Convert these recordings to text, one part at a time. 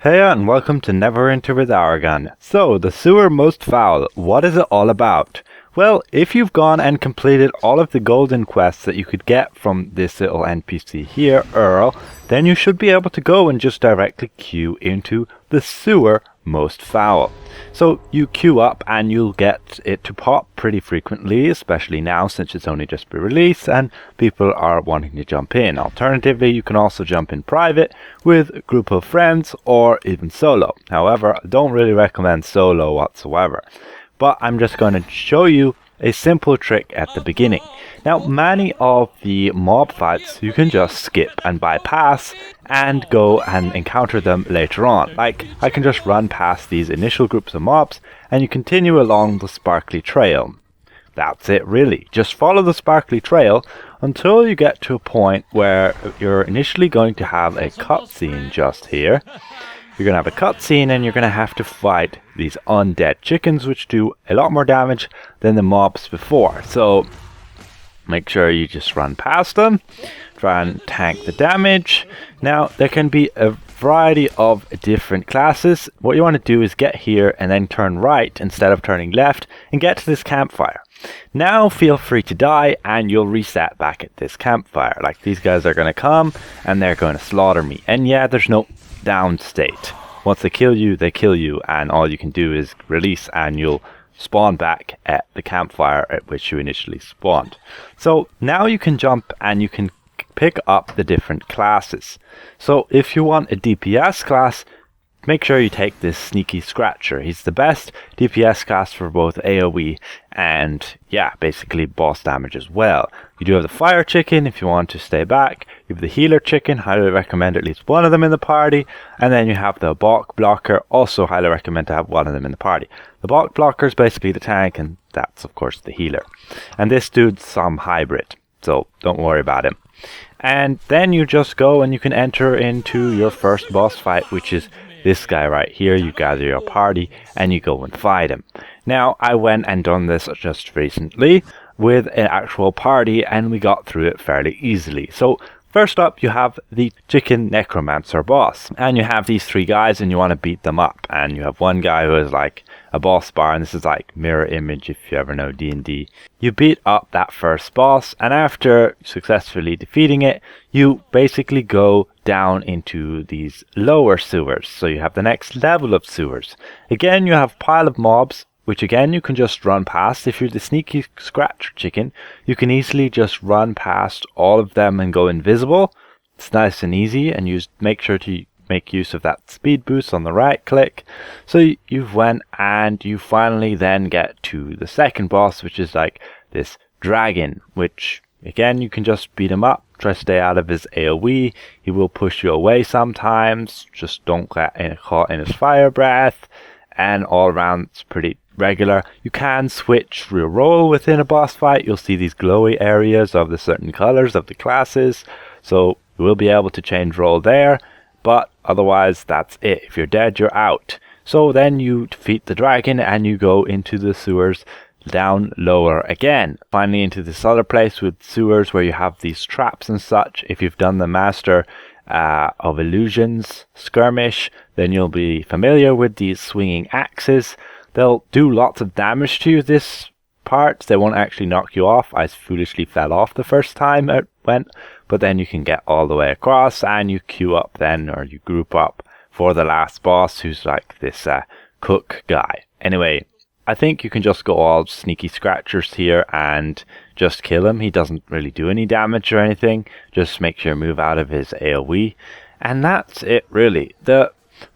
Hey and welcome to Neverwinter with Aragon. So, the sewer most foul, what is it all about? Well, if you've gone and completed all of the golden quests that you could get from this little NPC here, Earl, then you should be able to go and just directly queue into the sewer most foul. So you queue up and you'll get it to pop pretty frequently, especially now since it's only just been released and people are wanting to jump in. Alternatively, you can also jump in private with a group of friends or even solo. However, I don't really recommend solo whatsoever. But I'm just going to show you a simple trick at the beginning. Now, many of the mob fights you can just skip and bypass and go and encounter them later on. Like, I can just run past these initial groups of mobs and you continue along the sparkly trail. That's it really. Just follow the sparkly trail until you get to a point where you're initially going to have a cutscene just here. You're going to have a cutscene and you're going to have to fight these undead chickens, which do a lot more damage than the mobs before. So make sure you just run past them, try and tank the damage. Now there can be a variety of different classes. What you want to do is get here and then turn right instead of turning left and get to this campfire. Now feel free to die and you'll reset back at this campfire. Like, these guys are going to come and they're going to slaughter me. And yeah, there's no down state. Once they kill you, and all you can do is release and you'll spawn back at the campfire at which you initially spawned. So now you can jump and you can pick up the different classes. So if you want a DPS class, make sure you take this Sneaky Scratcher. He's the best DPS class for both AoE and, yeah, basically boss damage as well. You do have the Fire Chicken if you want to stay back. You have the Healer Chicken, highly recommend at least one of them in the party. And then you have the Bulk Blocker, also highly recommend to have one of them in the party. The Bulk Blocker is basically the tank, and that's of course the healer. And this dude's some hybrid, so don't worry about him. And then you just go and you can enter into your first boss fight, which is this guy right here. You gather your party and you go and fight him. Now, I went and done this just recently with an actual party and we got through it fairly easily. So first up, you have the Chicken Necromancer boss, and you have these three guys and you want to beat them up. And you have one guy who is like a boss bar, and this is like mirror image if you ever know D&D. You beat up that first boss, and after successfully defeating it, you basically go down into these lower sewers. So you have the next level of sewers. Again, you have pile of mobs, which again you can just run past. If you're the Sneaky Scratcher Chicken, you can easily just run past all of them and go invisible. It's nice and easy, and you make sure to make use of that speed boost on the right click. So you've went and you finally then get to the second boss, which is like this dragon, which again you can just beat him up. Try to stay out of his AoE. He will push you away sometimes. Just don't get caught in his fire breath. And all around it's pretty regular. You can switch your role within a boss fight. You'll see these glowy areas of the certain colors of the classes. So you will be able to change role there. But otherwise, that's it. If you're dead, you're out. So then you defeat the dragon and you go into the sewers down lower again. Finally into this other place with sewers where you have these traps and such. If you've done the Master of Illusions skirmish, then you'll be familiar with these swinging axes. They'll do lots of damage to you this part. They won't actually knock you off. I foolishly fell off the first time it went, but then you can get all the way across and you queue up then, or you group up for the last boss, who's like this cook guy. Anyway, I think you can just go all Sneaky Scratchers here and just kill him. He doesn't really do any damage or anything. Just make sure you move out of his AoE. And that's it really. The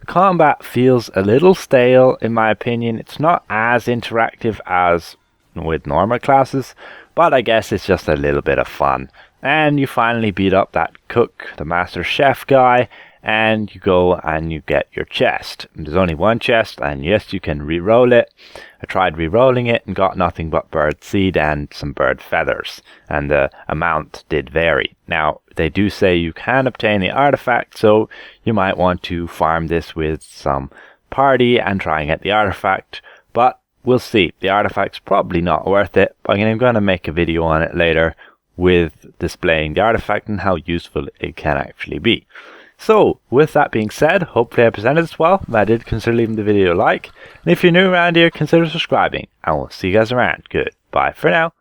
combat feels a little stale in my opinion. It's not as interactive as with normal classes, but I guess it's just a little bit of fun. And you finally beat up that cook, the Master Chef guy, and you go and you get your chest. There's only one chest, and yes, you can re-roll it. I tried re-rolling it and got nothing but bird seed and some bird feathers, and the amount did vary. Now, they do say you can obtain the artifact, so you might want to farm this with some party and try and get the artifact, but we'll see. The artifact's probably not worth it, but I'm going to make a video on it later with displaying the artifact and how useful it can actually be. So, with that being said, hopefully I presented this well. If I did, consider leaving the video a like. And if you're new around here, consider subscribing. And we'll see you guys around. Goodbye for now.